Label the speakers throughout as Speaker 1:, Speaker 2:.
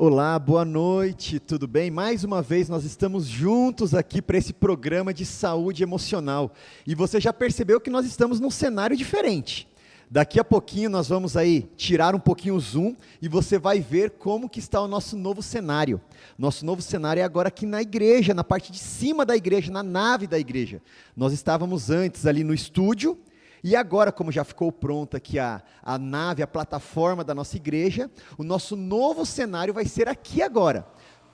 Speaker 1: Olá, boa noite, tudo bem? Mais uma vez nós estamos juntos aqui para esse programa de saúde emocional. E você já percebeu que nós estamos num cenário diferente. Daqui a pouquinho nós vamos aí tirar um pouquinho o zoom e você vai ver como que está o nosso novo cenário. Nosso novo cenário é agora aqui na igreja, na parte de cima da igreja, na nave da igreja. Nós estávamos antes ali no estúdio. E agora, como já ficou pronta aqui a nave, a plataforma da nossa igreja, o nosso novo cenário vai ser aqui agora.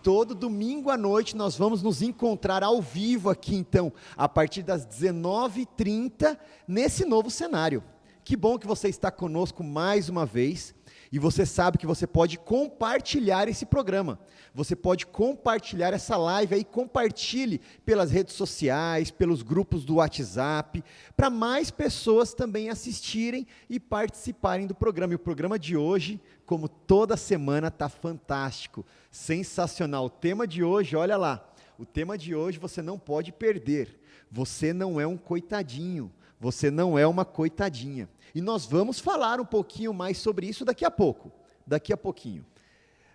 Speaker 1: Todo domingo à noite nós vamos nos encontrar ao vivo aqui, então, a partir das 19h30, nesse novo cenário. Que bom que você está conosco mais uma vez. E você sabe que você pode compartilhar esse programa. Você pode compartilhar essa live aí, compartilhe pelas redes sociais, pelos grupos do WhatsApp, para mais pessoas também assistirem e participarem do programa. E o programa de hoje, como toda semana, está fantástico, sensacional. O tema de hoje, olha lá, o tema de hoje você não pode perder. Você não é um coitadinho, você não é uma coitadinha. E nós vamos falar um pouquinho mais sobre isso daqui a pouco, daqui a pouquinho.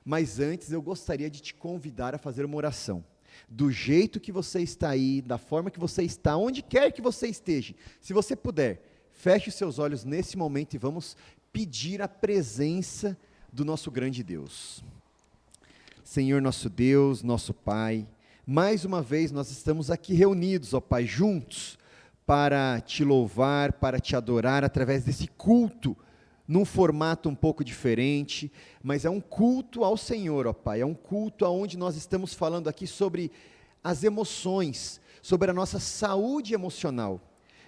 Speaker 1: Mas antes eu gostaria de te convidar a fazer uma oração. Do jeito que você está aí, da forma que você está, onde quer que você esteja, se você puder, feche os seus olhos nesse momento e vamos pedir a presença do nosso grande Deus. Senhor nosso Deus, nosso Pai, mais uma vez nós estamos aqui reunidos, ó Pai, juntos, para te louvar, para te adorar através desse culto, num formato um pouco diferente, mas é um culto ao Senhor, ó Pai, é um culto onde nós estamos falando aqui sobre as emoções, sobre a nossa saúde emocional,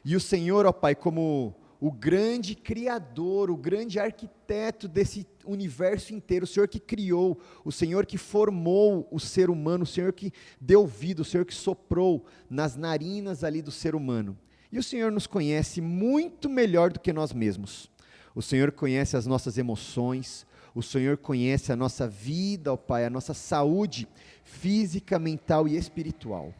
Speaker 1: e o Senhor, ó Pai, como o grande criador, o grande arquiteto desse universo inteiro, o Senhor que criou, o Senhor que formou o ser humano, o Senhor que deu vida, o Senhor que soprou nas narinas ali do ser humano. E o Senhor nos conhece muito melhor do que nós mesmos. O Senhor conhece as nossas emoções, o Senhor conhece a nossa vida, ó Pai, a nossa saúde física, mental e espiritual.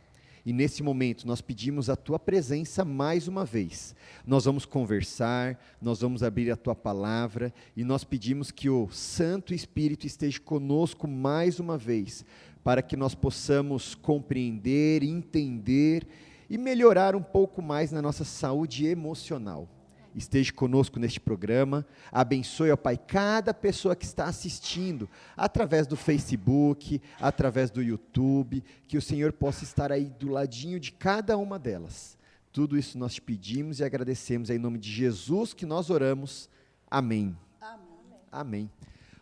Speaker 1: E nesse momento nós pedimos a Tua presença mais uma vez. Nós vamos conversar, nós vamos abrir a Tua palavra e nós pedimos que o Santo Espírito esteja conosco mais uma vez, para que nós possamos compreender, entender e melhorar um pouco mais na nossa saúde emocional. Esteja conosco neste programa, abençoe, ó Pai, cada pessoa que está assistindo, através do Facebook, através do YouTube, que o Senhor possa estar aí do ladinho de cada uma delas. Tudo isso nós te pedimos e agradecemos, é em nome de Jesus que nós oramos. Amém.
Speaker 2: Amém.
Speaker 1: Amém.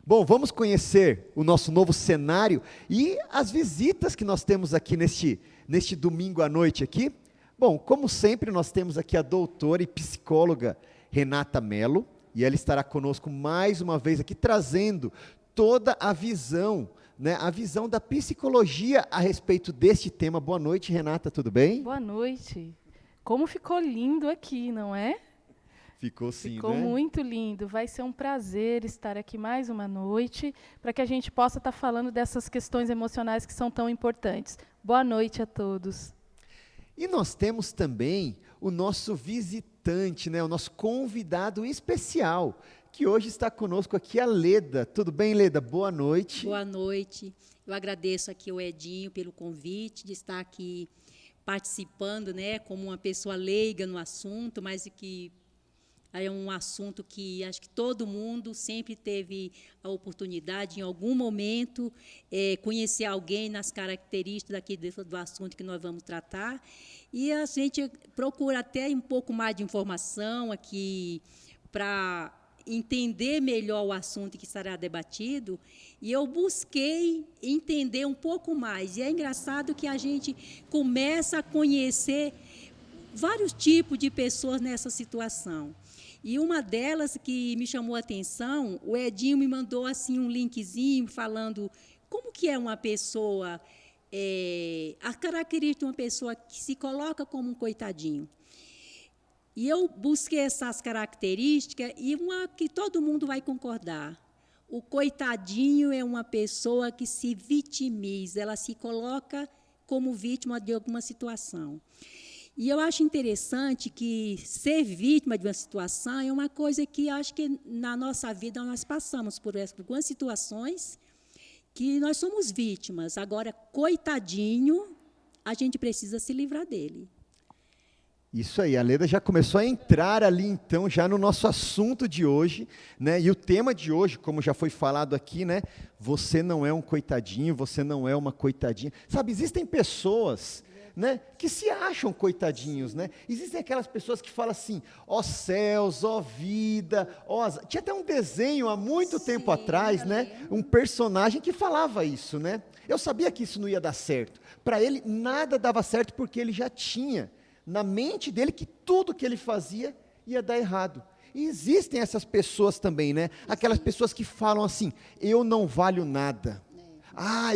Speaker 1: Bom, vamos conhecer o nosso novo cenário e as visitas que nós temos aqui neste domingo à noite aqui. Bom, como sempre nós temos aqui a doutora e psicóloga Renata Mello, e ela estará conosco mais uma vez aqui trazendo toda a visão, né, a visão da psicologia a respeito deste tema. Boa noite, Renata, tudo bem?
Speaker 2: Boa noite. Como ficou lindo aqui, não é?
Speaker 1: Ficou sim,
Speaker 2: Ficou
Speaker 1: né?
Speaker 2: muito lindo. Vai ser um prazer estar aqui mais uma noite, para que a gente possa estar falando dessas questões emocionais que são tão importantes. Boa noite a todos.
Speaker 1: E nós temos também o nosso visitante, né, o nosso convidado especial, que hoje está conosco aqui, a Leda. Tudo bem, Leda? Boa noite.
Speaker 3: Boa noite. Eu agradeço aqui ao Edinho pelo convite de estar aqui participando, né, como uma pessoa leiga no assunto, mas que é um assunto que acho que todo mundo sempre teve a oportunidade, em algum momento, conhecer alguém nas características do assunto que nós vamos tratar. E a gente procura até um pouco mais de informação aqui para entender melhor o assunto que será debatido. E eu busquei entender um pouco mais. E é engraçado que a gente começa a conhecer vários tipos de pessoas nessa situação. E uma delas que me chamou a atenção, o Edinho me mandou assim um linkzinho falando como que é uma pessoa, a característica de uma pessoa que se coloca como um coitadinho. E eu busquei essas características e uma que todo mundo vai concordar. O coitadinho é uma pessoa que se vitimiza, ela se coloca como vítima de alguma situação. E eu acho interessante que ser vítima de uma situação é uma coisa que acho que na nossa vida nós passamos por algumas situações que nós somos vítimas. Agora, coitadinho, a gente precisa se livrar dele.
Speaker 1: Isso aí, a Leda já começou a entrar ali, então, já no nosso assunto de hoje, né? E o tema de hoje, como já foi falado aqui, né? Você não é um coitadinho, você não é uma coitadinha. Sabe, existem pessoas, né, que se acham coitadinhos, né? Existem aquelas pessoas que falam assim, ó céus, ó vida, ó... Tinha até um desenho há muito tempo atrás, né? Um personagem que falava isso, né? Eu sabia que isso não ia dar certo. Para ele, nada dava certo porque ele já tinha na mente dele que tudo que ele fazia ia dar errado. E existem essas pessoas também, né? Aquelas pessoas que falam assim, eu não valho nada.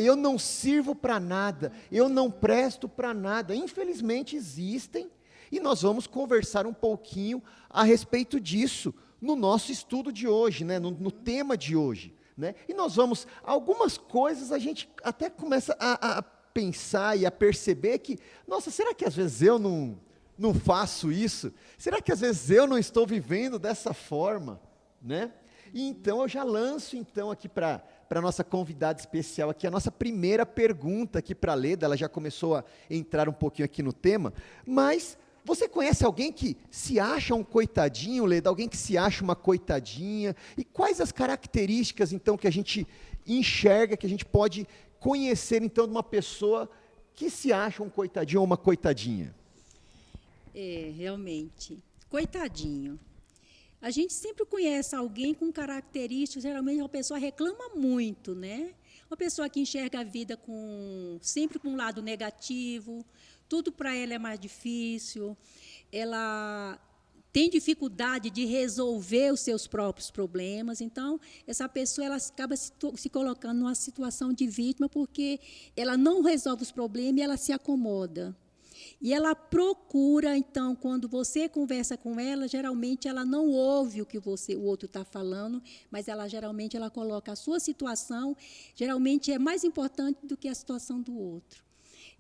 Speaker 1: Eu não sirvo para nada, eu não presto para nada. Infelizmente existem, e nós vamos conversar um pouquinho a respeito disso no nosso estudo de hoje, né? No tema de hoje, né? E nós vamos, algumas coisas a gente até começa a pensar e a perceber que, nossa, será que às vezes eu não faço isso? Será que às vezes eu não estou vivendo dessa forma, né? E então eu já lanço então aqui para a nossa convidada especial aqui, a nossa primeira pergunta aqui para a Leda, ela já começou a entrar um pouquinho aqui no tema, mas você conhece alguém que se acha um coitadinho, Leda? Alguém que se acha uma coitadinha? E quais as características então que a gente enxerga, que a gente pode conhecer, então, de uma pessoa que se acha um coitadinho ou uma coitadinha?
Speaker 3: Realmente. Coitadinho. A gente sempre conhece alguém com características, geralmente uma pessoa reclama muito, né? Uma pessoa que enxerga a vida sempre com um lado negativo, tudo para ela é mais difícil, ela tem dificuldade de resolver os seus próprios problemas, então, essa pessoa ela acaba se colocando numa situação de vítima, porque ela não resolve os problemas e ela se acomoda. E ela procura, então, quando você conversa com ela, geralmente ela não ouve o que o outro está falando, mas geralmente ela coloca a sua situação, geralmente é mais importante do que a situação do outro.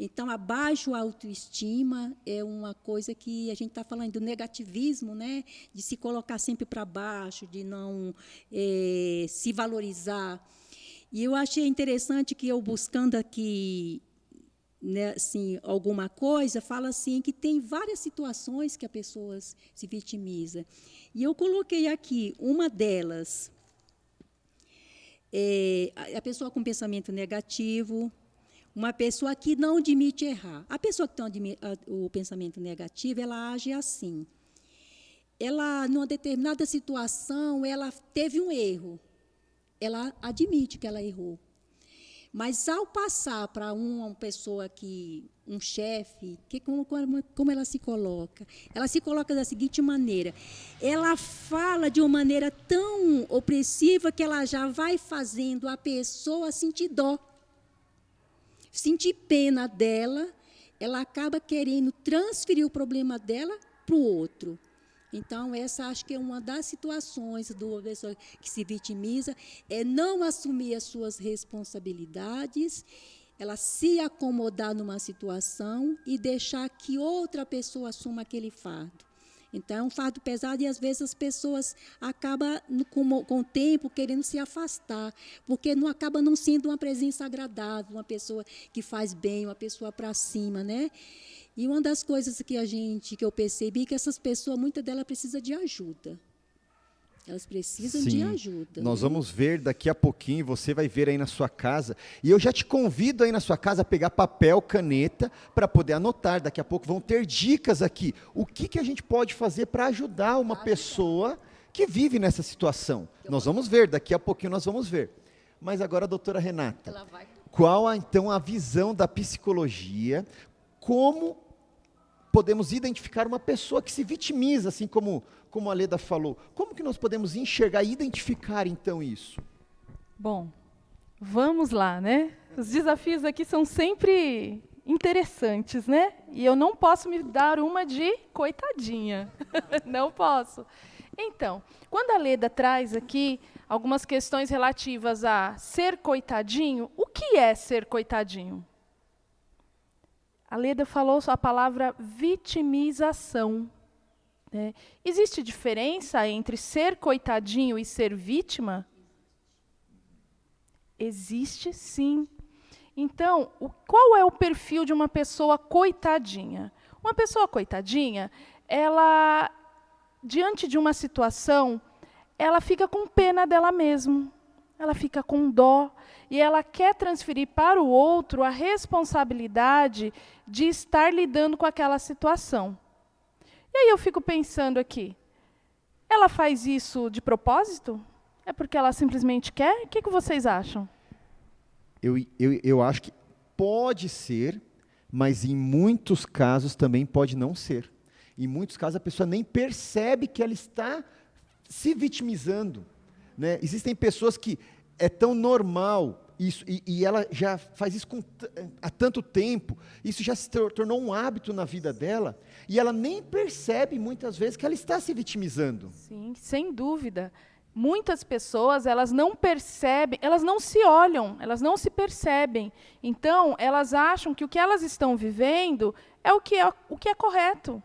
Speaker 3: Então, a baixa autoestima é uma coisa que a gente está falando do negativismo, né? De se colocar sempre para baixo, de não se valorizar. E eu achei interessante que eu, buscando aqui, né, assim, alguma coisa, fala assim que tem várias situações que a pessoa se vitimiza. E eu coloquei aqui uma delas, a pessoa com pensamento negativo, uma pessoa que não admite errar. A pessoa que tem o pensamento negativo, ela age assim. Ela, numa determinada situação, ela teve um erro. Ela admite que ela errou. Mas, ao passar para uma pessoa um chefe, como ela se coloca? Ela se coloca da seguinte maneira, ela fala de uma maneira tão opressiva que ela já vai fazendo a pessoa sentir dó, sentir pena dela, ela acaba querendo transferir o problema dela para o outro. Então, essa acho que é uma das situações do pessoa que se vitimiza, é não assumir as suas responsabilidades, ela se acomodar numa situação e deixar que outra pessoa assuma aquele fardo. Então, é um fardo pesado e, às vezes, as pessoas acabam, com o tempo, querendo se afastar, porque acaba não sendo uma presença agradável, uma pessoa que faz bem, uma pessoa para cima, né? E uma das coisas que eu percebi, que essas pessoas, muitas delas precisam de ajuda. Elas precisam de ajuda.
Speaker 1: Nós vamos ver daqui a pouquinho, você vai ver aí na sua casa. E eu já te convido aí na sua casa a pegar papel, caneta, para poder anotar. Daqui a pouco vão ter dicas aqui. O que a gente pode fazer para ajudar uma pessoa que vive nessa situação? Nós vamos ver, daqui a pouquinho nós vamos ver. Mas agora, doutora Renata, qual então a visão da psicologia? Como podemos identificar uma pessoa que se vitimiza, assim como a Leda falou? Como que nós podemos enxergar e identificar, então, isso?
Speaker 2: Bom, vamos lá, né? Os desafios aqui são sempre interessantes, né? E eu não posso me dar uma de coitadinha. Não posso. Então, quando a Leda traz aqui algumas questões relativas a ser coitadinho, o que é ser coitadinho? A Leda falou a palavra vitimização. Né? Existe diferença entre ser coitadinho e ser vítima? Existe sim. Então, qual é o perfil de uma pessoa coitadinha? Uma pessoa coitadinha, ela, diante de uma situação, ela fica com pena dela mesma, ela fica com dó, e ela quer transferir para o outro a responsabilidade de estar lidando com aquela situação. E aí eu fico pensando aqui, ela faz isso de propósito? É porque ela simplesmente quer? O que vocês acham?
Speaker 1: Eu acho que pode ser, mas em muitos casos também pode não ser. Em muitos casos a pessoa nem percebe que ela está se vitimizando, né? Existem pessoas que é tão normal isso, e ela já faz isso há tanto tempo, isso já se tornou um hábito na vida dela, e ela nem percebe muitas vezes que ela está se vitimizando.
Speaker 2: Sim, sem dúvida. Muitas pessoas, elas não percebem, elas não se olham, elas não se percebem. Então, elas acham que o que elas estão vivendo é o que é correto.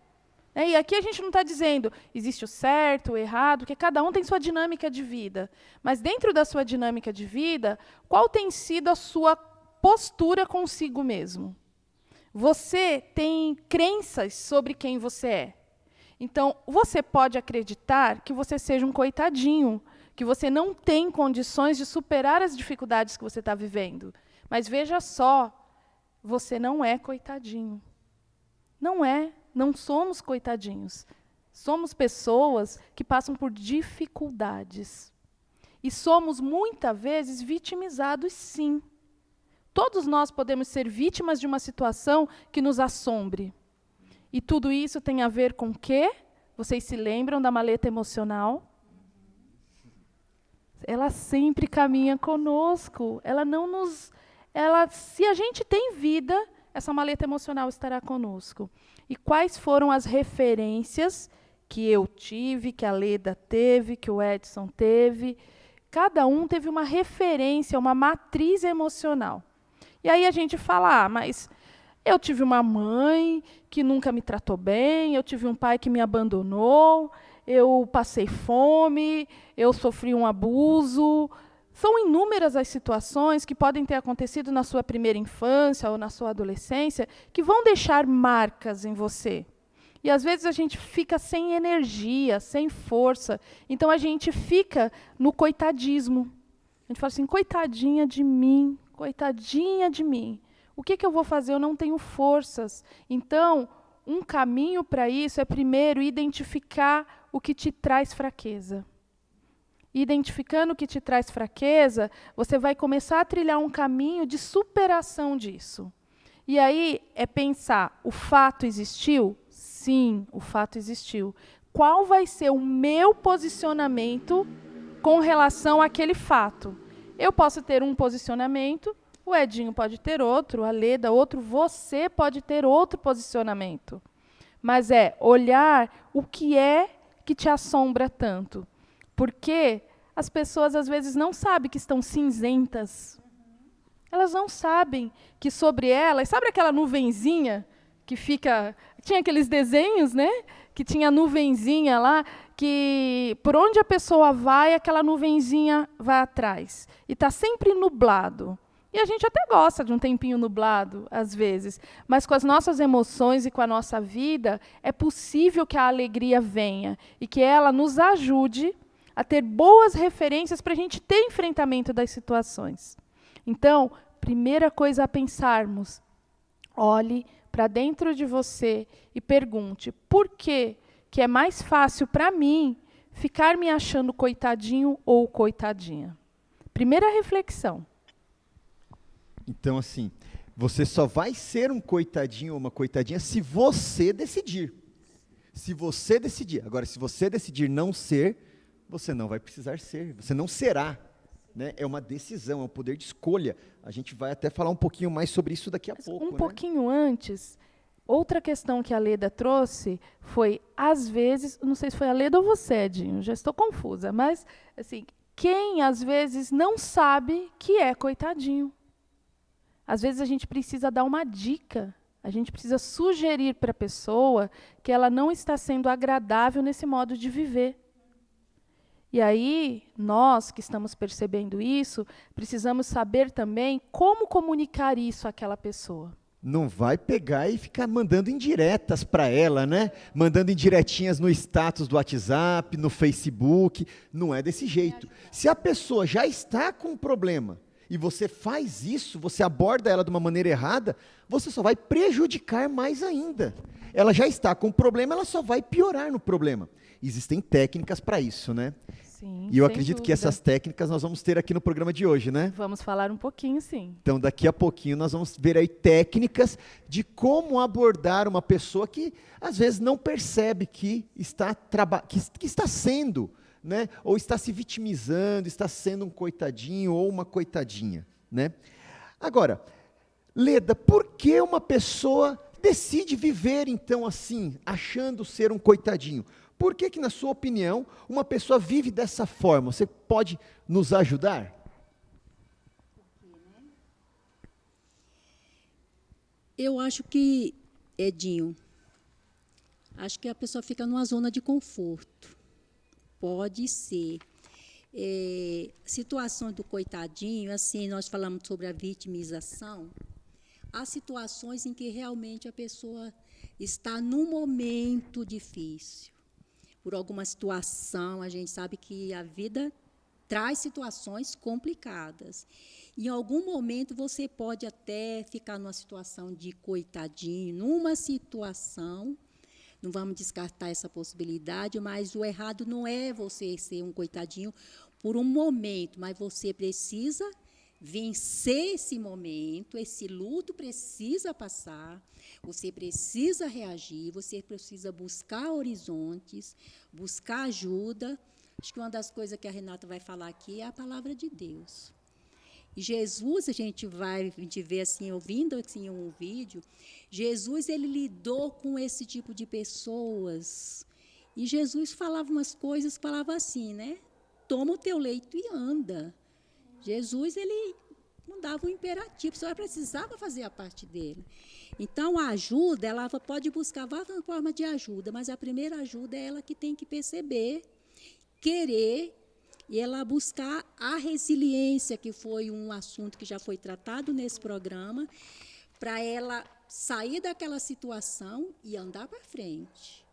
Speaker 2: E aqui a gente não está dizendo existe o certo, o errado, porque cada um tem sua dinâmica de vida. Mas dentro da sua dinâmica de vida, qual tem sido a sua postura consigo mesmo? Você tem crenças sobre quem você é. Então, você pode acreditar que você seja um coitadinho, que você não tem condições de superar as dificuldades que você está vivendo. Mas veja só, você não é coitadinho. Não é. Não somos coitadinhos. Somos pessoas que passam por dificuldades. E somos, muitas vezes, vitimizados, sim. Todos nós podemos ser vítimas de uma situação que nos assombre. E tudo isso tem a ver com o quê? Vocês se lembram da maleta emocional? Ela sempre caminha conosco. Se a gente tem vida, essa maleta emocional estará conosco. E quais foram as referências que eu tive, que a Leda teve, que o Edson teve? Cada um teve uma referência, uma matriz emocional. E aí a gente fala, mas eu tive uma mãe que nunca me tratou bem, eu tive um pai que me abandonou, eu passei fome, eu sofri um abuso. São inúmeras as situações que podem ter acontecido na sua primeira infância ou na sua adolescência que vão deixar marcas em você. E, às vezes, a gente fica sem energia, sem força. Então, a gente fica no coitadismo. A gente fala assim, coitadinha de mim, coitadinha de mim. O que eu vou fazer? Eu não tenho forças. Então, um caminho para isso é, primeiro, identificar o que te traz fraqueza. Identificando o que te traz fraqueza, você vai começar a trilhar um caminho de superação disso. E aí é pensar, o fato existiu? Sim, o fato existiu. Qual vai ser o meu posicionamento com relação àquele fato? Eu posso ter um posicionamento, o Edinho pode ter outro, a Leda outro, você pode ter outro posicionamento. Mas é olhar o que é que te assombra tanto. Porque as pessoas, às vezes, não sabem que estão cinzentas. Elas não sabem que sobre elas... Sabe aquela nuvenzinha que fica... Tinha aqueles desenhos, né? Que tinha a nuvenzinha lá, que por onde a pessoa vai, aquela nuvenzinha vai atrás. E está sempre nublado. E a gente até gosta de um tempinho nublado, às vezes. Mas com as nossas emoções e com a nossa vida, é possível que a alegria venha e que ela nos ajude a ter boas referências para a gente ter enfrentamento das situações. Então, primeira coisa a pensarmos, olhe para dentro de você e pergunte, por que é mais fácil para mim ficar me achando coitadinho ou coitadinha? Primeira reflexão.
Speaker 1: Então, assim, você só vai ser um coitadinho ou uma coitadinha se você decidir. Se você decidir. Agora, se você decidir não ser, você não vai precisar ser, você não será. Né? É uma decisão, é um poder de escolha. A gente vai até falar um pouquinho mais sobre isso daqui a pouco.
Speaker 2: Um pouquinho antes, outra questão que a Leda trouxe foi, às vezes, não sei se foi a Leda ou você, Edinho, já estou confusa, mas, assim, quem, às vezes, não sabe que é coitadinho. Às vezes, a gente precisa dar uma dica, a gente precisa sugerir para a pessoa que ela não está sendo agradável nesse modo de viver. E aí, nós que estamos percebendo isso, precisamos saber também como comunicar isso àquela pessoa.
Speaker 1: Não vai pegar e ficar mandando indiretas para ela, né? Mandando indiretinhas no status do WhatsApp, no Facebook. Não é desse jeito. Se a pessoa já está com um problema e você faz isso, você aborda ela de uma maneira errada, você só vai prejudicar mais ainda. Ela já está com um problema, ela só vai piorar no problema. Existem técnicas para isso, né?
Speaker 2: Sim,
Speaker 1: E eu
Speaker 2: sem
Speaker 1: acredito que
Speaker 2: dúvida.
Speaker 1: essas técnicas nós vamos ter aqui no programa de hoje, né?
Speaker 2: Vamos falar um pouquinho, sim.
Speaker 1: Então, daqui a pouquinho, nós vamos ver aí técnicas de como abordar uma pessoa que, às vezes, não percebe que está, que está sendo, né? Ou está se vitimizando, está sendo um coitadinho ou uma coitadinha, né? Agora, Leda, por que uma pessoa decide viver, então, assim, achando ser um coitadinho? Por que, na sua opinião, uma pessoa vive dessa forma? Você pode nos ajudar?
Speaker 3: Eu acho que, Edinho, acho que a pessoa fica numa zona de conforto. Pode ser. Situações do coitadinho, assim, nós falamos sobre a vitimização. Há situações em que realmente a pessoa está num momento difícil. Por alguma situação, a gente sabe que a vida traz situações complicadas. Em algum momento, você pode até ficar numa situação de coitadinho, numa situação, não vamos descartar essa possibilidade, mas o errado não é você ser um coitadinho por um momento, mas você precisa vencer esse momento, esse luto precisa passar, você precisa reagir, você precisa buscar horizontes, buscar ajuda. Acho que uma das coisas que a Renata vai falar aqui é a palavra de Deus. E Jesus, a gente vê assim, ouvindo assim um vídeo, Jesus, ele lidou com esse tipo de pessoas. E Jesus falava umas coisas, falava assim, né? Toma o teu leito e anda. Jesus, ele não dava um imperativo, só precisava fazer a parte dele. Então, a ajuda, ela pode buscar várias formas de ajuda, mas a primeira ajuda é ela que tem que perceber, querer, e ela buscar a resiliência, que foi um assunto que já foi tratado nesse programa, para ela sair daquela situação e andar para frente.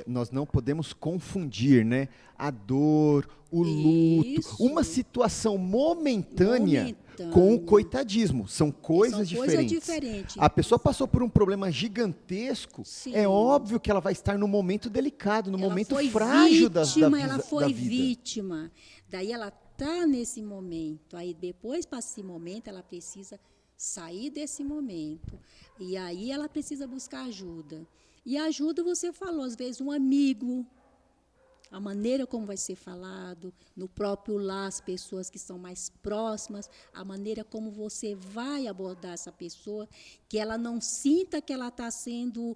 Speaker 1: Nós não podemos confundir, né, a dor, o luto,
Speaker 3: Isso.
Speaker 1: uma situação momentânea com o coitadismo. São coisas diferentes. A pessoa passou por um problema gigantesco,
Speaker 3: Sim.
Speaker 1: É óbvio que ela vai estar num momento delicado, num
Speaker 3: Ela
Speaker 1: momento
Speaker 3: foi
Speaker 1: frágil
Speaker 3: vítima,
Speaker 1: da vida.
Speaker 3: ela foi vítima. Daí ela está nesse momento. Aí depois, para esse momento, ela precisa sair desse momento. E aí ela precisa buscar ajuda. E ajuda, você falou, às vezes, um amigo, a maneira como vai ser falado, no próprio lar, as pessoas que são mais próximas, a maneira como você vai abordar essa pessoa, que ela não sinta que ela está sendo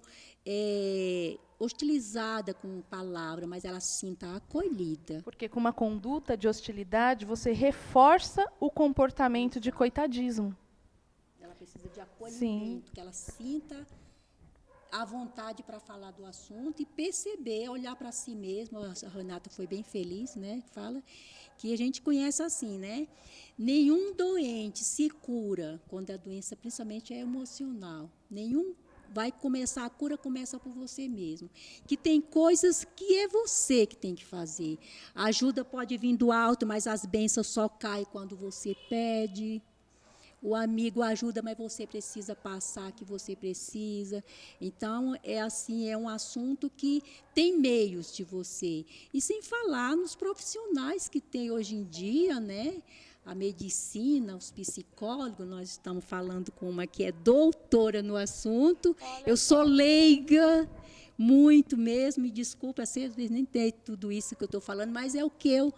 Speaker 3: hostilizada com palavra, mas ela sinta acolhida.
Speaker 2: Porque com uma conduta de hostilidade, você reforça o comportamento de coitadismo.
Speaker 3: Ela precisa de acolhimento,
Speaker 2: Sim.
Speaker 3: que ela sinta a vontade para falar do assunto e perceber, olhar para si mesma. A Renata foi bem feliz, né? Fala que a gente conhece assim, né? Nenhum doente se cura quando a doença, principalmente, é emocional. A cura começa por você mesmo. Que tem coisas que é você que tem que fazer. A ajuda pode vir do alto, mas as bênçãos só caem quando você pede. O amigo ajuda, mas você precisa passar que você precisa. Então, é um assunto que tem meios de você. E sem falar nos profissionais que tem hoje em dia, né? A medicina, os psicólogos, nós estamos falando com uma que é doutora no assunto. Eu sou leiga, muito mesmo, me desculpa, às vezes nem tem tudo isso que eu estou falando, mas é o que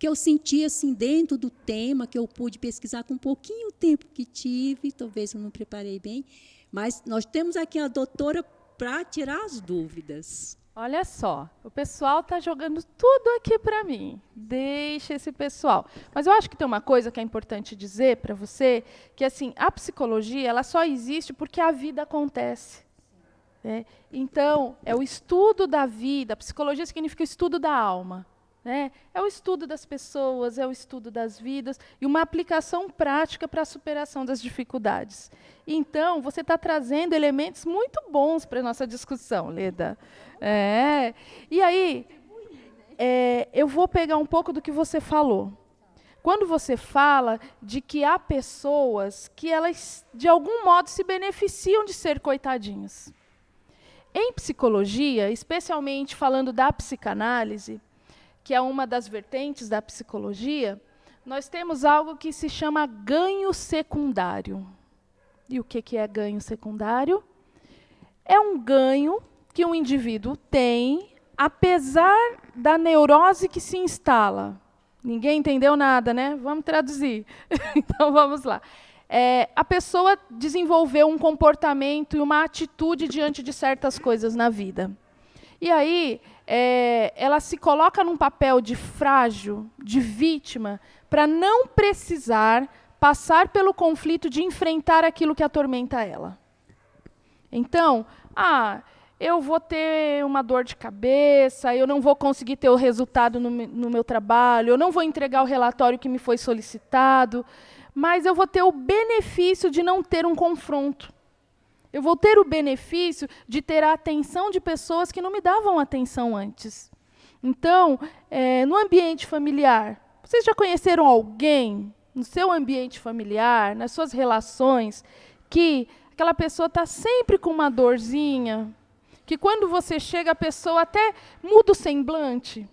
Speaker 3: eu senti assim, dentro do tema, que eu pude pesquisar com um pouquinho tempo que tive, talvez eu não preparei bem, mas nós temos aqui a doutora para tirar as dúvidas.
Speaker 2: Olha só, o pessoal está jogando tudo aqui para mim. Deixa esse pessoal. Mas eu acho que tem uma coisa que é importante dizer para você, que assim, a psicologia ela só existe porque a vida acontece. Né? Então, é o estudo da vida. A psicologia significa o estudo da alma. né? É o estudo das pessoas, é o estudo das vidas e uma aplicação prática para a superação das dificuldades. Então, você está trazendo elementos muito bons para a nossa discussão, Leda. E aí, eu vou pegar um pouco do que você falou. Quando você fala de que há pessoas que elas, de algum modo, se beneficiam de ser coitadinhos. Em psicologia, especialmente falando da psicanálise, que é uma das vertentes da psicologia, nós temos algo que se chama ganho secundário. E o que é ganho secundário? É um ganho que um indivíduo tem, apesar da neurose que se instala. Ninguém entendeu nada, né? Vamos traduzir. Então, vamos lá. A pessoa desenvolveu um comportamento e uma atitude diante de certas coisas na vida. E aí, ela se coloca num papel de frágil, de vítima, para não precisar passar pelo conflito de enfrentar aquilo que atormenta ela. Então, eu vou ter uma dor de cabeça, eu não vou conseguir ter o resultado no meu trabalho, eu não vou entregar o relatório que me foi solicitado, mas eu vou ter o benefício de não ter um confronto. Eu vou ter o benefício de ter a atenção de pessoas que não me davam atenção antes. Então, no ambiente familiar, vocês já conheceram alguém, no seu ambiente familiar, nas suas relações, que aquela pessoa está sempre com uma dorzinha, que quando você chega, a pessoa até muda o semblante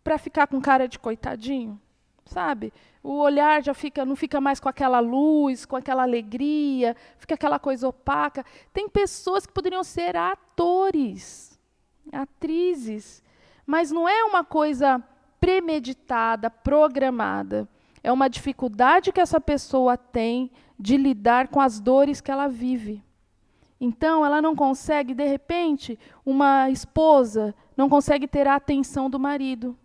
Speaker 2: para ficar com cara de coitadinho, sabe? O olhar já não fica mais com aquela luz, com aquela alegria, fica aquela coisa opaca. Tem pessoas que poderiam ser atores, atrizes, mas não é uma coisa premeditada, programada. É uma dificuldade que essa pessoa tem de lidar com as dores que ela vive. Então, ela não consegue, de repente, uma esposa não consegue ter a atenção do marido.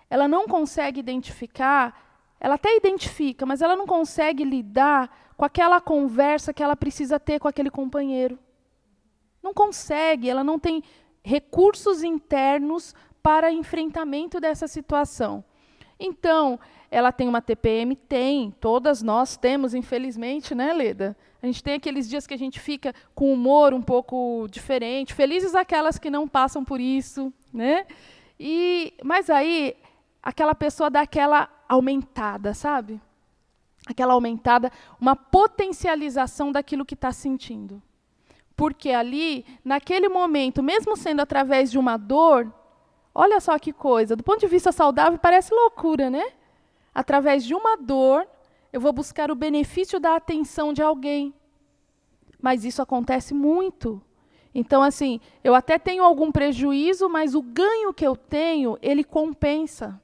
Speaker 2: Ela não consegue identificar, ela até identifica, mas ela não consegue lidar com aquela conversa que ela precisa ter com aquele companheiro. Não consegue, ela não tem recursos internos para enfrentamento dessa situação. Então, ela tem uma TPM? Tem, todas nós temos, infelizmente, né, Leda? A gente tem aqueles dias que a gente fica com humor um pouco diferente, felizes aquelas que não passam por isso, né? Mas aí, aquela pessoa dá aquela aumentada, sabe? Aquela aumentada, uma potencialização daquilo que está sentindo. Porque ali, naquele momento, mesmo sendo através de uma dor, olha só que coisa, do ponto de vista saudável, parece loucura, né? Através de uma dor, eu vou buscar o benefício da atenção de alguém. Mas isso acontece muito. Então, assim, eu até tenho algum prejuízo, mas o ganho que eu tenho, ele compensa.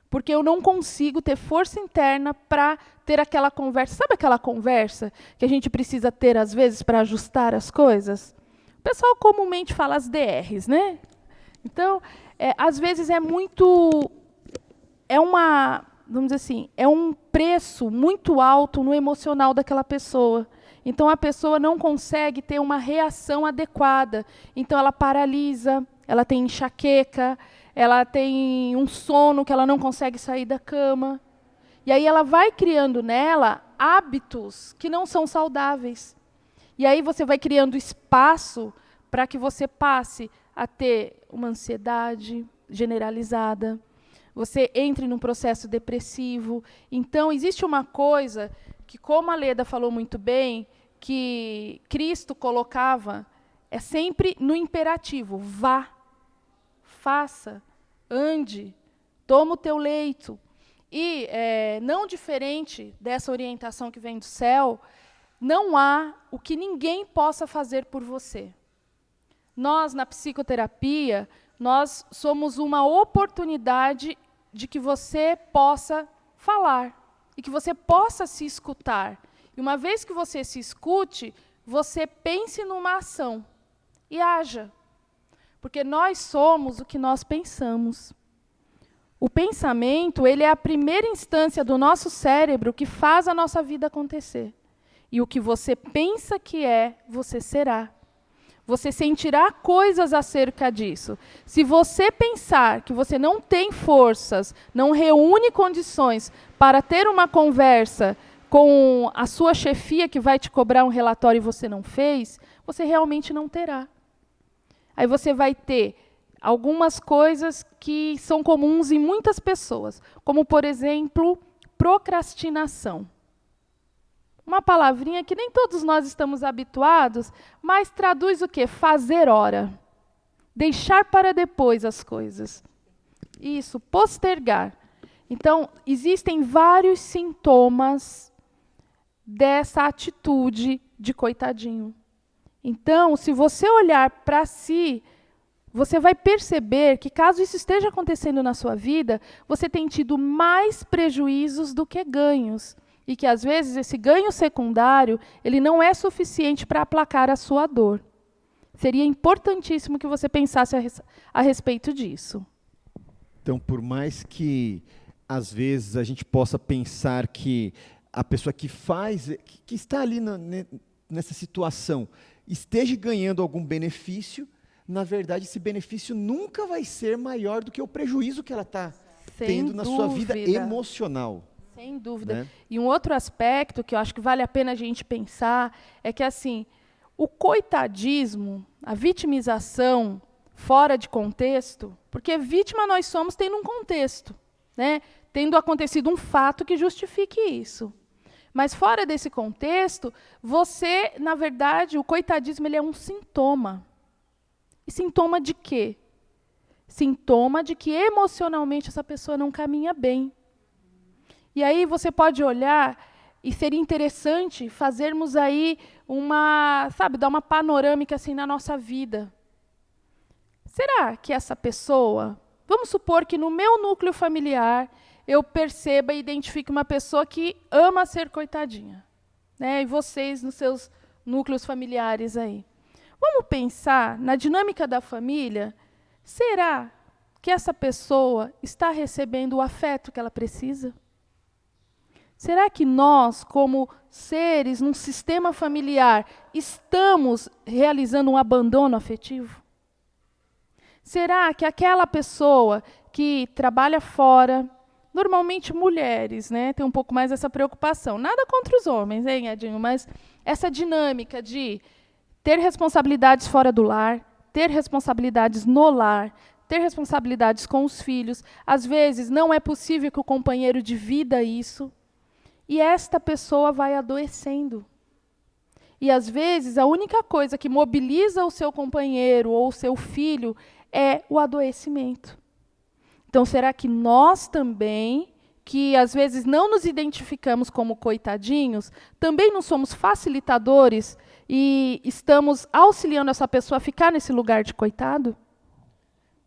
Speaker 2: Porque eu não consigo ter força interna para ter aquela conversa. Sabe aquela conversa que a gente precisa ter, às vezes, para ajustar as coisas? O pessoal comumente fala as DRs, né? Então, às vezes vamos dizer assim, é um preço muito alto no emocional daquela pessoa. Então, a pessoa não consegue ter uma reação adequada. Então, ela paralisa, ela tem enxaqueca, ela tem um sono que ela não consegue sair da cama. E aí ela vai criando nela hábitos que não são saudáveis. E aí você vai criando espaço para que você passe a ter uma ansiedade generalizada, você entre num processo depressivo. Então, existe uma coisa que, como a Leda falou muito bem, que Cristo colocava, é sempre no imperativo: vá, faça, ande, toma o teu leito. E, não diferente dessa orientação que vem do céu, não há o que ninguém possa fazer por você. Nós, na psicoterapia, nós somos uma oportunidade de que você possa falar e que você possa se escutar. E uma vez que você se escute, você pense numa ação e haja. Porque nós somos o que nós pensamos. O pensamento, ele é a primeira instância do nosso cérebro que faz a nossa vida acontecer. E o que você pensa que é, você será. você sentirá coisas acerca disso. Se você pensar que você não tem forças, não reúne condições para ter uma conversa com a sua chefia que vai te cobrar um relatório e você não fez, você realmente não terá. Aí você vai ter algumas coisas que são comuns em muitas pessoas, como, por exemplo, procrastinação. Uma palavrinha que nem todos nós estamos habituados, mas traduz o quê? Fazer hora. Deixar para depois as coisas. Isso, postergar. Então, existem vários sintomas dessa atitude de coitadinho. Então, se você olhar para si, você vai perceber que, caso isso esteja acontecendo na sua vida, você tem tido mais prejuízos do que ganhos. E que, às vezes, esse ganho secundário, ele não é suficiente para aplacar a sua dor. Seria importantíssimo que você pensasse a respeito disso.
Speaker 1: Então, por mais que, às vezes, a gente possa pensar que a pessoa que faz, que está ali nessa situação, esteja ganhando algum benefício, na verdade, esse benefício nunca vai ser maior do que o prejuízo que ela está tendo na sua vida emocional.
Speaker 2: Sem dúvida.
Speaker 1: Né?
Speaker 2: E um outro aspecto que eu acho que vale a pena a gente pensar é que, assim, o coitadismo, a vitimização fora de contexto, porque vítima nós somos tendo um contexto, né? Tendo acontecido um fato que justifique isso. Mas fora desse contexto, você, na verdade, o coitadismo ele é um sintoma. E sintoma de quê? Sintoma de que emocionalmente essa pessoa não caminha bem. E aí você pode olhar, e seria interessante fazermos aí dar uma panorâmica assim na nossa vida. Será que essa pessoa, vamos supor que no meu núcleo familiar, eu perceba e identifique uma pessoa que ama ser coitadinha, né? E vocês nos seus núcleos familiares aí. Vamos pensar na dinâmica da família. Será que essa pessoa está recebendo o afeto que ela precisa? Será que nós, como seres num sistema familiar, estamos realizando um abandono afetivo? Será que aquela pessoa que trabalha fora, normalmente mulheres, né, tem um pouco mais essa preocupação, nada contra os homens, hein, Edinho, mas essa dinâmica de ter responsabilidades fora do lar, ter responsabilidades no lar, ter responsabilidades com os filhos, às vezes não é possível que o companheiro divida isso, e esta pessoa vai adoecendo. E, às vezes, a única coisa que mobiliza o seu companheiro ou o seu filho é o adoecimento. Então, será que nós também, que às vezes não nos identificamos como coitadinhos, também não somos facilitadores e estamos auxiliando essa pessoa a ficar nesse lugar de coitado?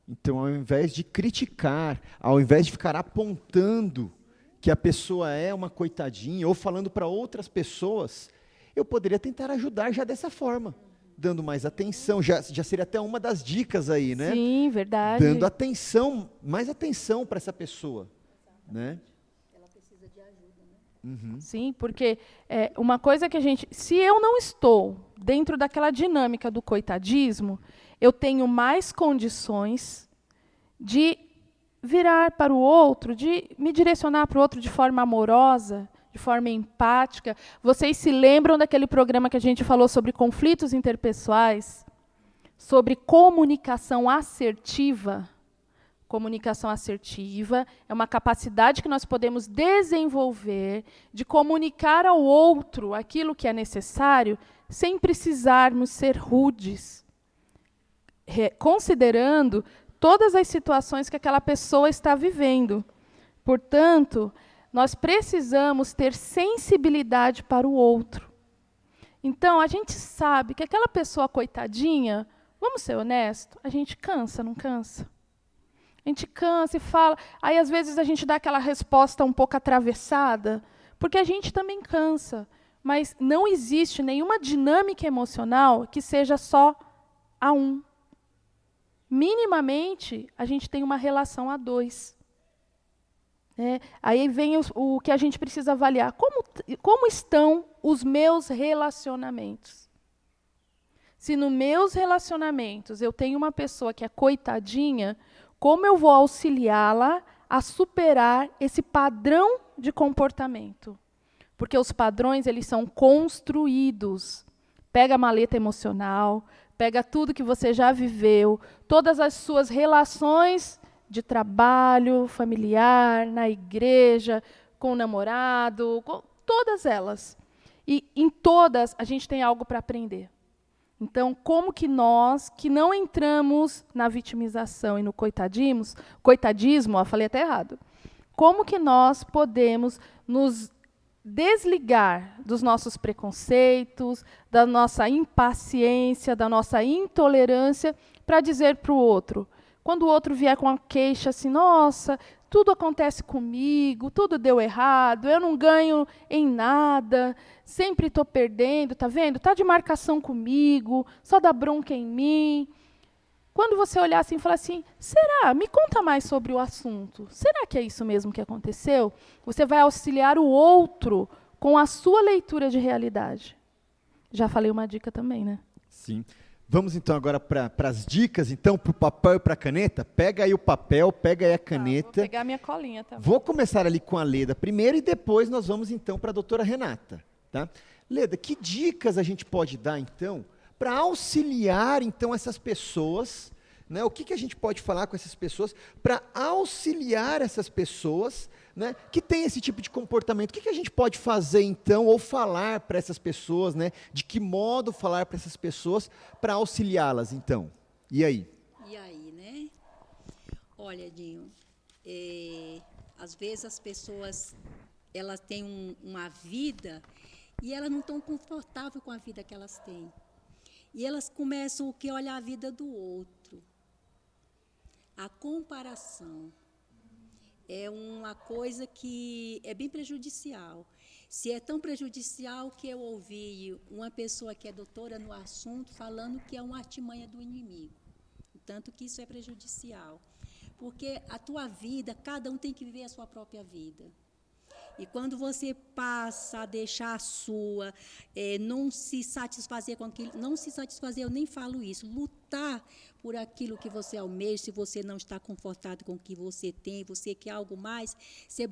Speaker 1: Então, ao invés de criticar, ao invés de ficar apontando que a pessoa é uma coitadinha, ou falando para outras pessoas, eu poderia tentar ajudar já dessa forma, dando mais atenção, já seria até uma das dicas aí, né?
Speaker 2: Sim, verdade.
Speaker 1: Dando atenção, mais atenção para essa pessoa, né?
Speaker 3: Ela precisa de ajuda, né?
Speaker 1: Uhum.
Speaker 2: Sim, porque uma coisa que se eu não estou dentro daquela dinâmica do coitadismo, eu tenho mais condições de virar para o outro, de me direcionar para o outro de forma amorosa, de forma empática. Vocês se lembram daquele programa que a gente falou sobre conflitos interpessoais? Sobre comunicação assertiva? Comunicação assertiva é uma capacidade que nós podemos desenvolver de comunicar ao outro aquilo que é necessário sem precisarmos ser rudes, considerando todas as situações que aquela pessoa está vivendo. Portanto, nós precisamos ter sensibilidade para o outro. Então, a gente sabe que aquela pessoa coitadinha, vamos ser honestos, a gente cansa, não cansa? A gente cansa e fala, aí às vezes a gente dá aquela resposta um pouco atravessada, porque a gente também cansa. Mas não existe nenhuma dinâmica emocional que seja só a um. Minimamente, a gente tem uma relação a dois. Aí vem o que a gente precisa avaliar. Como estão os meus relacionamentos? Se nos meus relacionamentos eu tenho uma pessoa que é coitadinha, como eu vou auxiliá-la a superar esse padrão de comportamento? Porque os padrões, eles são construídos. Pega a maleta emocional, pega tudo que você já viveu, todas as suas relações de trabalho, familiar, na igreja, com o namorado, com todas elas. E em todas a gente tem algo para aprender. Então, como que nós, que não entramos na vitimização e no coitadismo, falei até errado, como que nós podemos nos desligar dos nossos preconceitos, da nossa impaciência, da nossa intolerância, para dizer para o outro, quando o outro vier com uma queixa assim, nossa, tudo acontece comigo, tudo deu errado, eu não ganho em nada, sempre estou perdendo, tá vendo? Está de marcação comigo, só dá bronca em mim. Quando você olhar assim e falar assim, será? Me conta mais sobre o assunto. Será que é isso mesmo que aconteceu? Você vai auxiliar o outro com a sua leitura de realidade. Já falei uma dica também, né?
Speaker 1: Sim. Vamos então agora para as dicas, então, para o papel e para a caneta. Pega aí o papel, pega aí a caneta.
Speaker 2: Vou pegar minha colinha também.
Speaker 1: Vou começar ali com a Leda primeiro e depois nós vamos então para a doutora Renata. Tá? Leda, que dicas a gente pode dar então para auxiliar então essas pessoas, né? O que a gente pode falar com essas pessoas para auxiliar essas pessoas, né, que tem esse tipo de comportamento? O que a gente pode fazer então, ou falar para essas pessoas, né? De que modo falar para essas pessoas para auxiliá-las então? E aí?
Speaker 3: E aí, né? Olha, Dinho, às vezes as pessoas elas têm uma vida e elas não estão confortáveis com a vida que elas têm. E elas começam a olhar a vida do outro. A comparação é uma coisa que é bem prejudicial. Se é tão prejudicial que eu ouvi uma pessoa que é doutora no assunto falando que é uma artimanha do inimigo. Tanto que isso é prejudicial. Porque a tua vida, cada um tem que viver a sua própria vida. E quando você passa a deixar a sua, não se satisfazer com aquilo, não se satisfazer, eu nem falo isso, lutar por aquilo que você almeja, se você não está confortável com o que você tem, você quer algo mais, você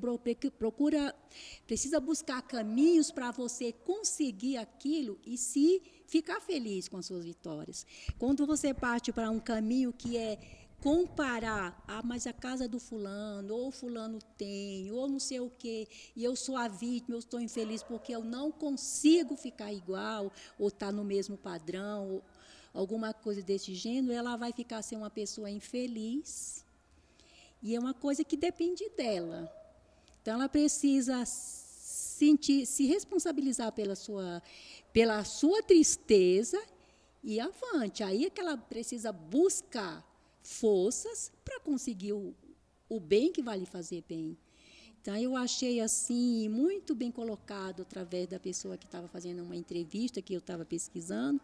Speaker 3: precisa buscar caminhos para você conseguir aquilo e se ficar feliz com as suas vitórias. Quando você parte para um caminho que é comparar, mas a casa do fulano, ou fulano tem, ou não sei o quê, e eu sou a vítima, eu estou infeliz porque eu não consigo ficar igual, ou estar no mesmo padrão, ou alguma coisa desse gênero, ela vai ficar ser uma pessoa infeliz, e é uma coisa que depende dela. Então, ela precisa se responsabilizar pela sua tristeza e avante. Aí é que ela precisa buscar forças para conseguir o bem que vai lhe fazer bem. Então, eu achei assim, muito bem colocado através da pessoa que estava fazendo uma entrevista, que eu estava pesquisando.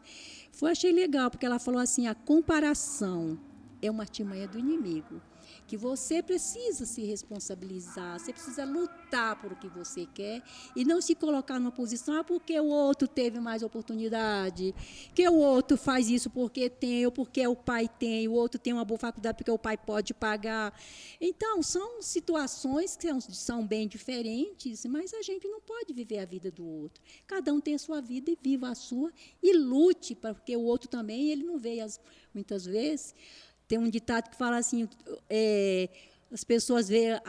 Speaker 3: Achei legal, porque ela falou assim, a comparação é uma artimanha do inimigo, que você precisa se responsabilizar, você precisa lutar por o que você quer e não se colocar numa posição, porque o outro teve mais oportunidade, que o outro faz isso porque tem, ou porque o pai tem, o outro tem uma boa faculdade porque o pai pode pagar. Então, são situações que são bem diferentes, mas a gente não pode viver a vida do outro. Cada um tem a sua vida e viva a sua e lute, porque o outro também, ele não vê muitas vezes. Tem um ditado que fala assim, as pessoas veem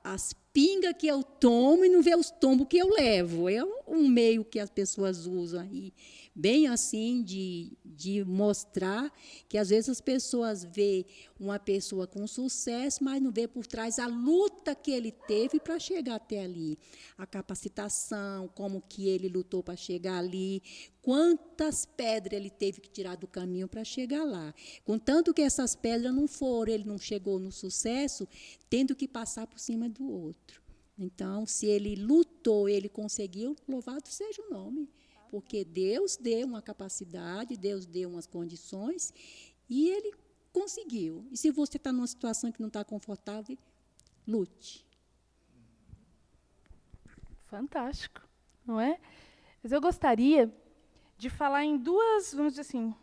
Speaker 3: as pingas que eu tomo e não vê os tombos que eu levo. É um meio que as pessoas usam aí, bem assim, de mostrar que, às vezes, as pessoas veem uma pessoa com sucesso, mas não vê por trás a luta que ele teve para chegar até ali. A capacitação, como que ele lutou para chegar ali, quantas pedras ele teve que tirar do caminho para chegar lá. Contanto que essas pedras não foram, ele não chegou no sucesso, tendo que passar por cima do outro. Então, se ele lutou, ele conseguiu, louvado seja o nome. Porque Deus deu uma capacidade, Deus deu umas condições, e ele conseguiu. E se você está numa situação que não está confortável, lute.
Speaker 2: Fantástico, não é? Mas eu gostaria de falar em vamos dizer assim,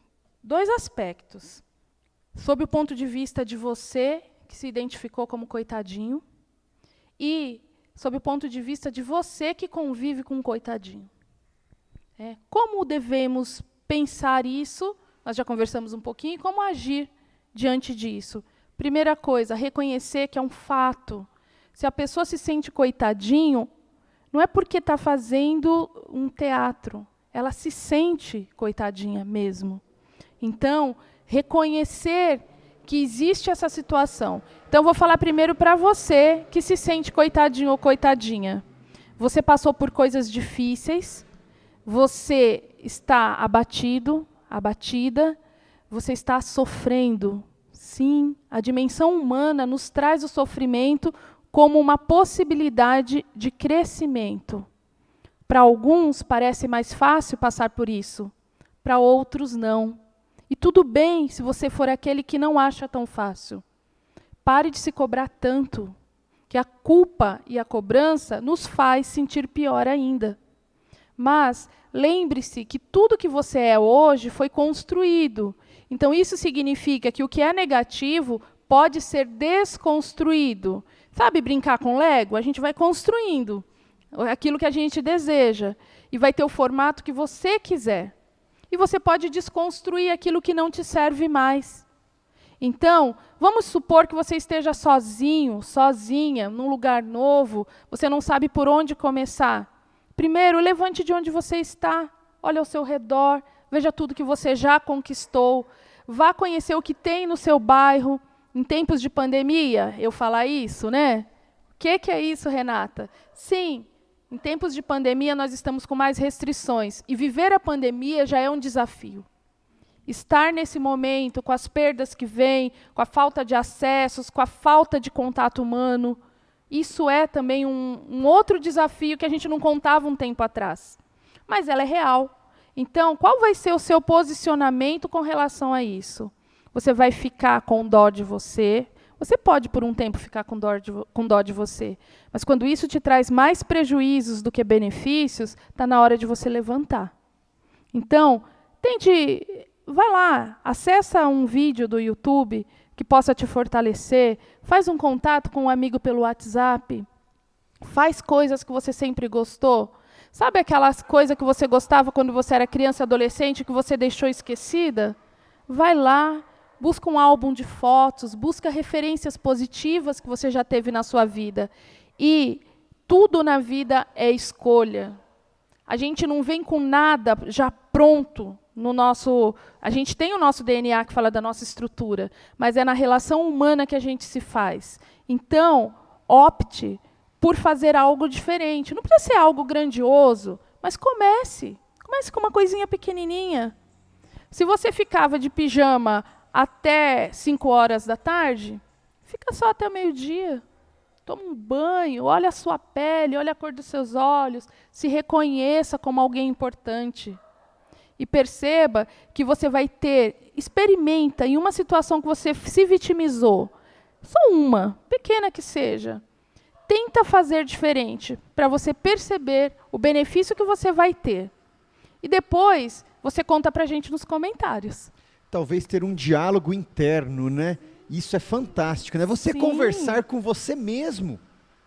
Speaker 2: dois aspectos. Sob o ponto de vista de você, que se identificou como coitadinho, e sob o ponto de vista de você que convive com um coitadinho. Como devemos pensar isso? Nós já conversamos um pouquinho, como agir diante disso. Primeira coisa, reconhecer que é um fato. Se a pessoa se sente coitadinho, não é porque está fazendo um teatro. Ela se sente coitadinha mesmo. Então, reconhecer que existe essa situação. Então, eu vou falar primeiro para você que se sente coitadinho ou coitadinha. Você passou por coisas difíceis, você está abatido, abatida, você está sofrendo. Sim, a dimensão humana nos traz o sofrimento como uma possibilidade de crescimento. Para alguns parece mais fácil passar por isso, para outros não. E tudo bem se você for aquele que não acha tão fácil. Pare de se cobrar tanto, que a culpa e a cobrança nos faz sentir pior ainda. Mas lembre-se que tudo que você é hoje foi construído. Então isso significa que o que é negativo pode ser desconstruído. Sabe brincar com Lego? A gente vai construindo aquilo que a gente deseja. E vai ter o formato que você quiser. E você pode desconstruir aquilo que não te serve mais. Então, vamos supor que você esteja sozinho, sozinha, num lugar novo, você não sabe por onde começar. Primeiro, levante de onde você está, olhe ao seu redor, veja tudo que você já conquistou, vá conhecer o que tem no seu bairro. Em tempos de pandemia, eu falar isso, né? O que é isso, Renata? Sim, em tempos de pandemia nós estamos com mais restrições, e viver a pandemia já é um desafio. Estar nesse momento, com as perdas que vêm, com a falta de acessos, com a falta de contato humano, isso é também um outro desafio que a gente não contava um tempo atrás. Mas ela é real. Então, qual vai ser o seu posicionamento com relação a isso? Você vai ficar com dó de você? Você pode, por um tempo, ficar com dó de você. Mas quando isso te traz mais prejuízos do que benefícios, está na hora de você levantar. Então, vai lá, acessa um vídeo do YouTube que possa te fortalecer, faz um contato com um amigo pelo WhatsApp, faz coisas que você sempre gostou. Sabe aquelas coisas que você gostava quando você era criança e adolescente, que você deixou esquecida? Vai lá, busca um álbum de fotos, busca referências positivas que você já teve na sua vida. E tudo na vida é escolha. A gente não vem com nada já pronto. A gente tem o nosso DNA que fala da nossa estrutura, mas é na relação humana que a gente se faz. Então, opte por fazer algo diferente. Não precisa ser algo grandioso, mas comece. Comece com uma coisinha pequenininha. Se você ficava de pijama até 5 horas da tarde, fica só até o meio-dia. Toma um banho, olha a sua pele, olha a cor dos seus olhos, se reconheça como alguém importante. E perceba que você vai experimenta em uma situação que você se vitimizou, só uma, pequena que seja, tenta fazer diferente, para você perceber o benefício que você vai ter. E depois, você conta para a gente nos comentários.
Speaker 1: Talvez ter um diálogo interno, né? Isso é fantástico, né? Você conversar com você mesmo,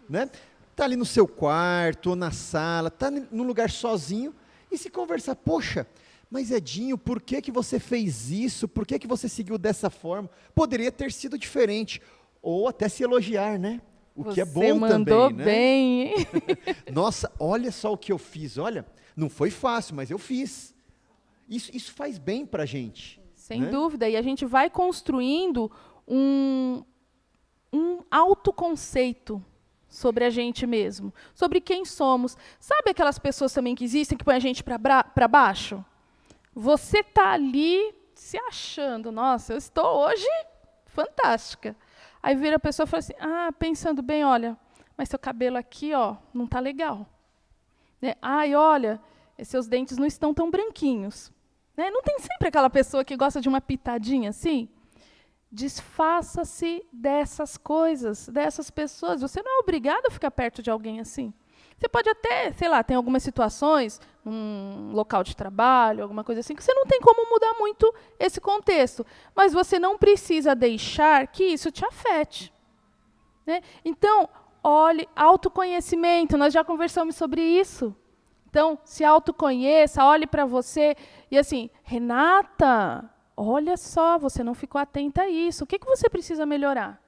Speaker 1: né? Tá ali no seu quarto ou na sala, tá num lugar sozinho e se conversar, poxa, mas Edinho, por que você fez isso? Por que você seguiu dessa forma? Poderia ter sido diferente. Ou até se elogiar, né? O que é bom também, né? Você
Speaker 2: mandou bem, hein?
Speaker 1: Nossa, olha só o que eu fiz. Olha, não foi fácil, mas eu fiz. Isso faz bem para a gente.
Speaker 2: Sem dúvida. E a gente vai construindo um autoconceito sobre a gente mesmo. Sobre quem somos. Sabe aquelas pessoas também que existem, que põem a gente para baixo? Você está ali se achando, nossa, eu estou hoje fantástica. Aí vira a pessoa e fala assim, pensando bem, olha, mas seu cabelo aqui, ó, não está legal. Né? Ai, olha, seus dentes não estão tão branquinhos. Né? Não tem sempre aquela pessoa que gosta de uma pitadinha assim? Desfaça-se dessas coisas, dessas pessoas. Você não é obrigado a ficar perto de alguém assim. Você pode até, sei lá, tem algumas situações, num local de trabalho, alguma coisa assim, que você não tem como mudar muito esse contexto. Mas você não precisa deixar que isso te afete. Né? Então, olhe, autoconhecimento, nós já conversamos sobre isso. Então, se autoconheça, olhe para você e assim, Renata, olha só, você não ficou atenta a isso. O que você precisa melhorar?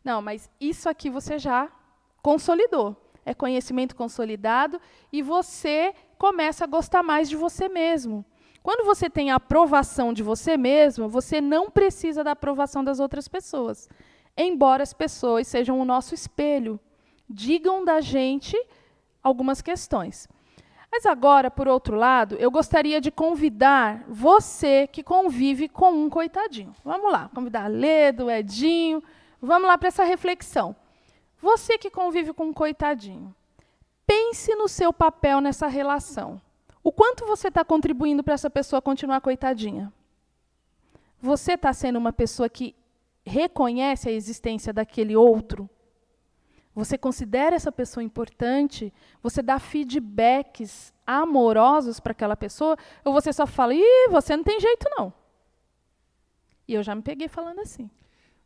Speaker 2: Não, mas isso aqui você já consolidou. É conhecimento consolidado e você começa a gostar mais de você mesmo. Quando você tem a aprovação de você mesmo, você não precisa da aprovação das outras pessoas. Embora as pessoas sejam o nosso espelho, digam da gente algumas questões. Mas agora, por outro lado, eu gostaria de convidar você que convive com um coitadinho. Vamos lá, convidar a Leda, o Edinho, vamos lá para essa reflexão. Você que convive com um coitadinho, pense no seu papel nessa relação. O quanto você está contribuindo para essa pessoa continuar coitadinha? Você está sendo uma pessoa que reconhece a existência daquele outro? Você considera essa pessoa importante? Você dá feedbacks amorosos para aquela pessoa? Ou você só fala, você não tem jeito não? E eu já me peguei falando assim.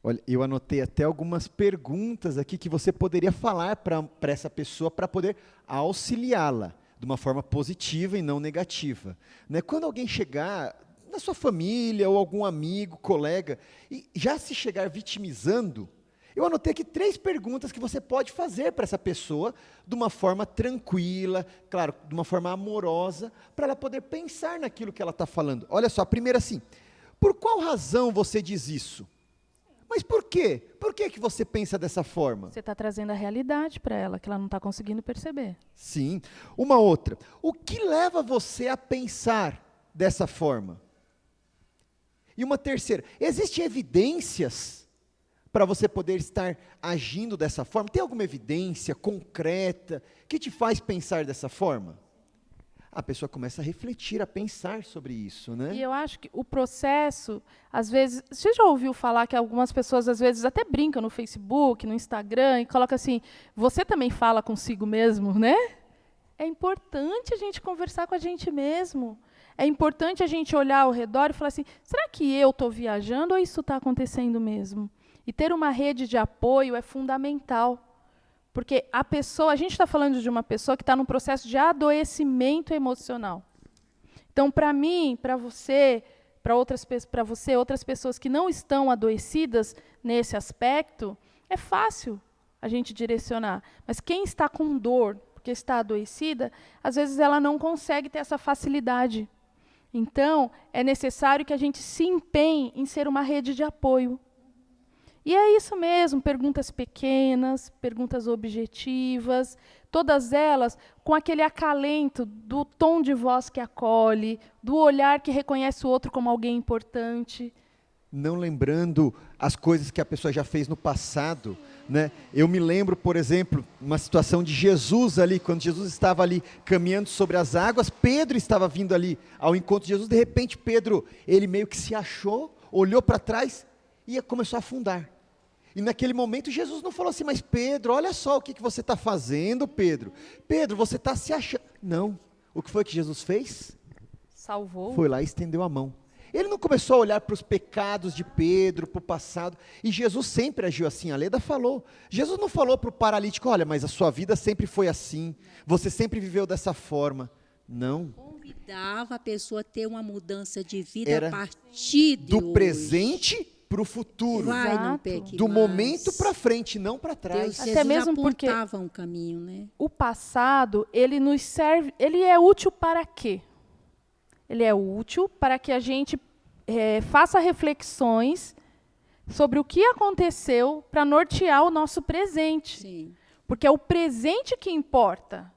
Speaker 1: Olha, eu anotei até algumas perguntas aqui que você poderia falar para essa pessoa para poder auxiliá-la de uma forma positiva e não negativa. Né? Quando alguém chegar na sua família ou algum amigo, colega, e já se chegar vitimizando, eu anotei aqui 3 perguntas que você pode fazer para essa pessoa de uma forma tranquila, claro, de uma forma amorosa, para ela poder pensar naquilo que ela está falando. Olha só, a primeira assim, por qual razão você diz isso? Mas por quê? Por que que você pensa dessa forma?
Speaker 2: Você está trazendo a realidade para ela, que ela não está conseguindo perceber.
Speaker 1: Sim. Uma outra, o que leva você a pensar dessa forma? E uma terceira, existem evidências para você poder estar agindo dessa forma? Tem alguma evidência concreta que te faz pensar dessa forma? A pessoa começa a refletir, a pensar sobre isso, né?
Speaker 2: E eu acho que o processo, às vezes, você já ouviu falar que algumas pessoas, às vezes, até brincam no Facebook, no Instagram, e colocam assim, você também fala consigo mesmo, né? É importante a gente conversar com a gente mesmo. É importante a gente olhar ao redor e falar assim, será que eu estou viajando ou isso está acontecendo mesmo? E ter uma rede de apoio é fundamental. Porque a gente está falando de uma pessoa que está num processo de adoecimento emocional. Então, para mim, para você, outras pessoas que não estão adoecidas nesse aspecto, é fácil a gente direcionar. Mas quem está com dor, porque está adoecida, às vezes ela não consegue ter essa facilidade. Então, é necessário que a gente se empenhe em ser uma rede de apoio. E é isso mesmo, perguntas pequenas, perguntas objetivas, todas elas com aquele acalento do tom de voz que acolhe, do olhar que reconhece o outro como alguém importante.
Speaker 1: Não lembrando as coisas que a pessoa já fez no passado, né? Eu me lembro, por exemplo, uma situação de Jesus ali, quando Jesus estava ali caminhando sobre as águas, Pedro estava vindo ali ao encontro de Jesus, de repente Pedro, ele meio que se achou, olhou para trás e começou a afundar. E naquele momento Jesus não falou assim, mas Pedro, olha só o que você está fazendo, Pedro. Pedro, você está se achando. Não. O que foi que Jesus fez?
Speaker 2: Salvou.
Speaker 1: Foi lá e estendeu a mão. Ele não começou a olhar para os pecados de Pedro, para o passado. E Jesus sempre agiu assim, a Leda falou. Jesus não falou para o paralítico, olha, mas a sua vida sempre foi assim. Você sempre viveu dessa forma. Não.
Speaker 3: Convidava a pessoa a ter uma mudança de vida
Speaker 1: Era
Speaker 3: a partir de
Speaker 1: do
Speaker 3: hoje.
Speaker 1: presente para o futuro.
Speaker 3: Vai, não
Speaker 2: Exato.
Speaker 3: peque
Speaker 1: Do
Speaker 3: mais.
Speaker 1: momento para frente, não para trás.
Speaker 3: Deus,
Speaker 2: Até
Speaker 3: Jesus
Speaker 2: mesmo porque
Speaker 3: apontava um caminho, né?
Speaker 2: o passado, ele nos serve, ele é útil para quê? Ele é útil para que a gente faça reflexões sobre o que aconteceu para nortear o nosso presente.
Speaker 3: Sim.
Speaker 2: Porque é o presente que importa.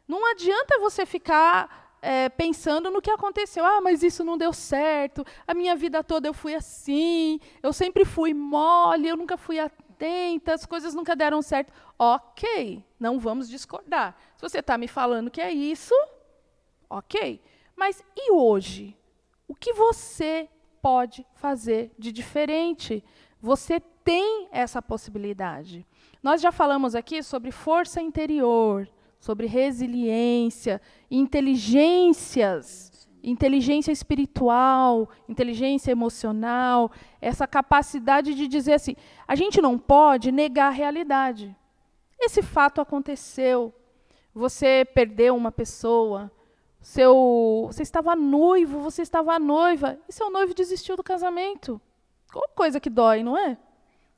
Speaker 2: Não adianta você ficar pensando no que aconteceu. Ah, mas isso não deu certo. A minha vida toda eu fui assim. Eu sempre fui mole, eu nunca fui atenta, as coisas nunca deram certo. Ok, não vamos discordar. Se você está me falando que é isso, ok. Mas e hoje? O que você pode fazer de diferente? Você tem essa possibilidade. Nós já falamos aqui sobre força interior, sobre resiliência, inteligências, inteligência espiritual, inteligência emocional, essa capacidade de dizer assim, a gente não pode negar a realidade. Esse fato aconteceu, você perdeu uma pessoa, você estava noivo, você estava noiva, e seu noivo desistiu do casamento. Qual coisa que dói, não é?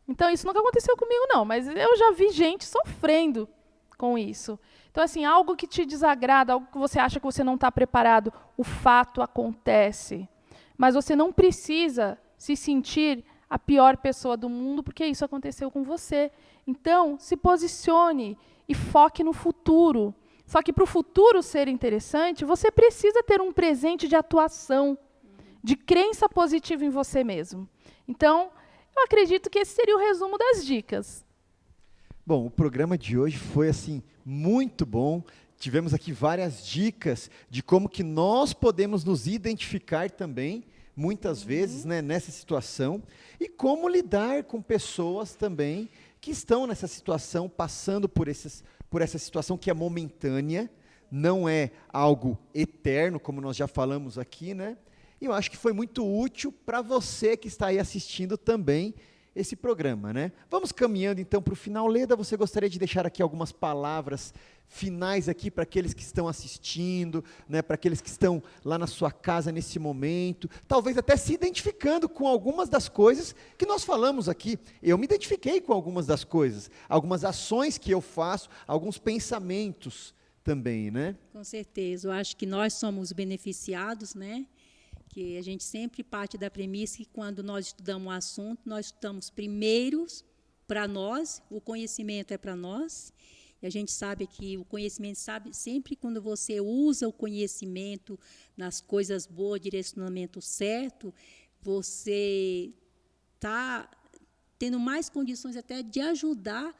Speaker 2: Então, isso nunca aconteceu comigo, não, mas eu já vi gente sofrendo com isso. Então, assim, algo que te desagrada, algo que você acha que você não está preparado, o fato acontece. Mas você não precisa se sentir a pior pessoa do mundo, porque isso aconteceu com você. Então, se posicione e foque no futuro. Só que para o futuro ser interessante, você precisa ter um presente de atuação, de crença positiva em você mesmo. Então, eu acredito que esse seria o resumo das dicas.
Speaker 1: Bom, o programa de hoje foi assim muito bom. Tivemos aqui várias dicas de como que nós podemos nos identificar também, muitas vezes, né, nessa situação, e como lidar com pessoas também que estão nessa situação, passando por essa situação que é momentânea, não é algo eterno, como nós já falamos aqui, né? E eu acho que foi muito útil para você que está aí assistindo também esse programa, né? Vamos caminhando então para o final. Leda, você gostaria de deixar aqui algumas palavras finais aqui para aqueles que estão assistindo, né? Para aqueles que estão lá na sua casa nesse momento, talvez até se identificando com algumas das coisas que nós falamos aqui. Eu me identifiquei com algumas das coisas, algumas ações que eu faço, alguns pensamentos também, né?
Speaker 3: Com certeza, eu acho que nós somos beneficiados, né? Que a gente sempre parte da premissa que quando nós estudamos um assunto, nós estudamos primeiros para nós, o conhecimento é para nós, e a gente sabe que o conhecimento, sabe, sempre quando você usa o conhecimento nas coisas boas, direcionamento certo, você está tendo mais condições até de ajudar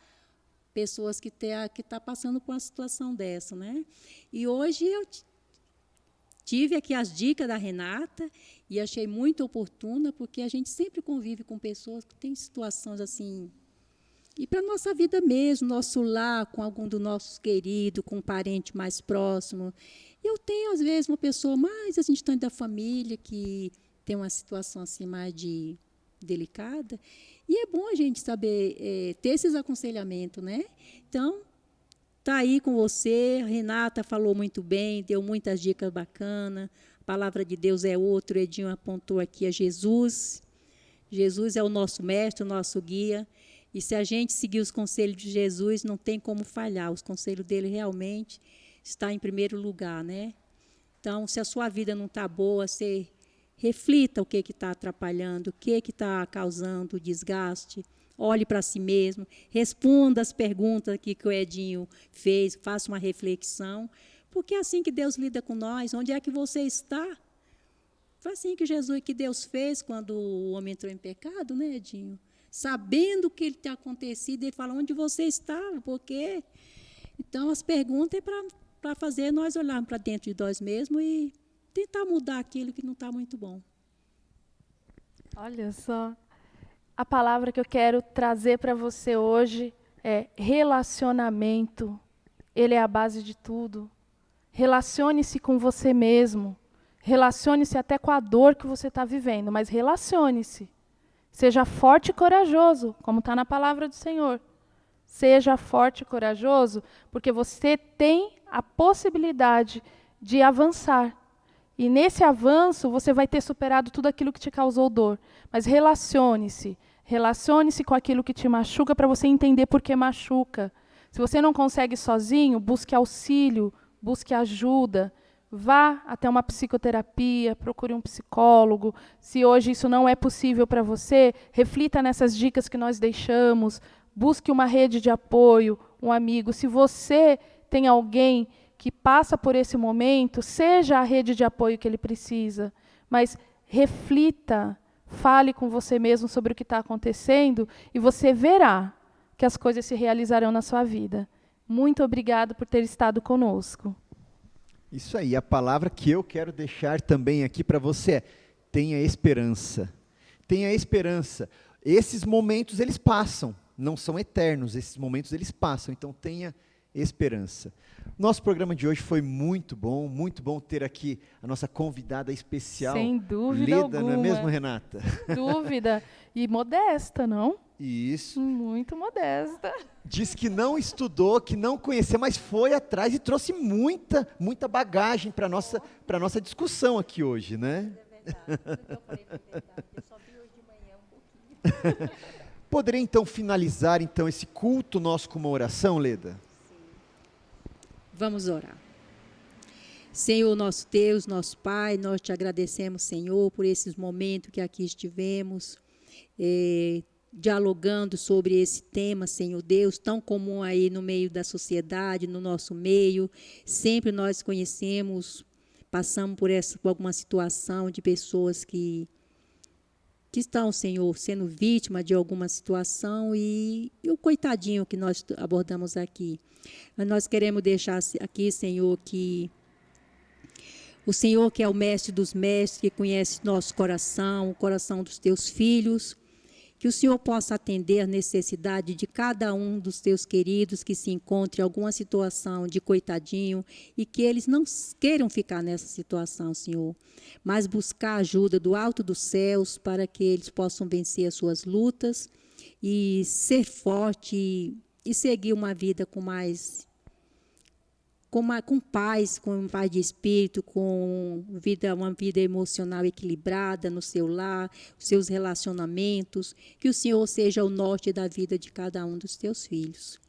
Speaker 3: pessoas que tá passando por uma situação dessa, né? E hoje eu tive aqui as dicas da Renata e achei muito oportuna, porque a gente sempre convive com pessoas que têm situações assim. E para a nossa vida mesmo, nosso lar, com algum dos nossos queridos, com um parente mais próximo. Eu tenho, às vezes, uma pessoa mais distante da família que tem uma situação assim mais delicada. E é bom a gente saber ter esses aconselhamentos, né? Então, está aí com você, a Renata falou muito bem, deu muitas dicas bacanas, a palavra de Deus é outra, o Edinho apontou aqui a Jesus. Jesus é o nosso mestre, o nosso guia, e se a gente seguir os conselhos de Jesus, não tem como falhar, os conselhos dele realmente estão em primeiro lugar, né? Então, se a sua vida não está boa, você reflita o que está atrapalhando, o que está causando desgaste. Olhe para si mesmo, responda as perguntas aqui que o Edinho fez, faça uma reflexão, porque é assim que Deus lida com nós. Onde é que você está? Foi assim que Deus fez quando o homem entrou em pecado, né, Edinho? Sabendo o que ele tinha acontecido, ele fala, onde você estava, por quê? Então, as perguntas é para fazer nós olharmos para dentro de nós mesmos e tentar mudar aquilo que não está muito bom.
Speaker 2: Olha só. A palavra que eu quero trazer para você hoje é relacionamento. Ele é a base de tudo. Relacione-se com você mesmo. Relacione-se até com a dor que você está vivendo, mas relacione-se. Seja forte e corajoso, como está na palavra do Senhor. Seja forte e corajoso, porque você tem a possibilidade de avançar. E nesse avanço, você vai ter superado tudo aquilo que te causou dor. Mas relacione-se. Relacione-se com aquilo que te machuca para você entender por que machuca. Se você não consegue sozinho, busque auxílio, busque ajuda. Vá até uma psicoterapia, procure um psicólogo. Se hoje isso não é possível para você, reflita nessas dicas que nós deixamos. Busque uma rede de apoio, um amigo. Se você tem alguém que passa por esse momento, seja a rede de apoio que ele precisa. Mas reflita. Fale com você mesmo sobre o que está acontecendo e você verá que as coisas se realizarão na sua vida. Muito obrigado por ter estado conosco.
Speaker 1: Isso aí, a palavra que eu quero deixar também aqui para você é: tenha esperança. Tenha esperança. Esses momentos, eles passam, não são eternos, esses momentos, eles passam. Então, tenha esperança. Nosso programa de hoje foi muito bom ter aqui a nossa convidada especial.
Speaker 2: Sem dúvida
Speaker 1: Leda,
Speaker 2: alguma.
Speaker 1: não é mesmo, Renata?
Speaker 2: Dúvida. E modesta, não?
Speaker 1: Isso.
Speaker 2: Muito modesta.
Speaker 1: Diz que não estudou, que não conhecia, mas foi atrás e trouxe muita bagagem para a nossa discussão aqui hoje, né?
Speaker 3: É verdade. Eu falei foi verdade. Eu só vi hoje de manhã um pouquinho.
Speaker 1: Poderia então finalizar então esse culto nosso com uma oração, Leda?
Speaker 3: Vamos orar. Senhor, nosso Deus, nosso Pai, nós te agradecemos, Senhor, por esses momentos que aqui estivemos, dialogando sobre esse tema, Senhor Deus, tão comum aí no meio da sociedade, no nosso meio. Sempre nós conhecemos, passamos por alguma situação de pessoas que estão, Senhor, sendo vítima de alguma situação e o coitadinho que nós abordamos aqui. Mas nós queremos deixar aqui, Senhor, que o Senhor, que é o mestre dos mestres, que conhece nosso coração, o coração dos teus filhos, que o Senhor possa atender a necessidade de cada um dos teus queridos que se encontre em alguma situação de coitadinho e que eles não queiram ficar nessa situação, Senhor, mas buscar a ajuda do alto dos céus para que eles possam vencer as suas lutas e ser forte e seguir uma vida com paz de espírito, com uma vida emocional equilibrada no seu lar, os seus relacionamentos, que o Senhor seja o norte da vida de cada um dos teus filhos.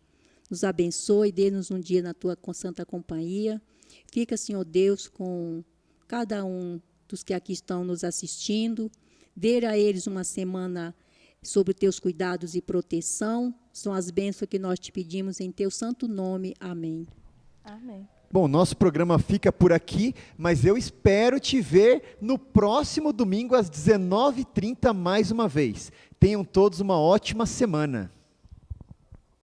Speaker 3: Nos abençoe, dê-nos um dia na tua santa companhia. Fica, Senhor Deus, com cada um dos que aqui estão nos assistindo. Dê a eles uma semana sobre teus cuidados e proteção. São as bênçãos que nós te pedimos em teu santo nome. Amém.
Speaker 2: Amém.
Speaker 1: Bom, nosso programa fica por aqui, mas eu espero te ver no próximo domingo às 19h30 mais uma vez. Tenham todos uma ótima semana.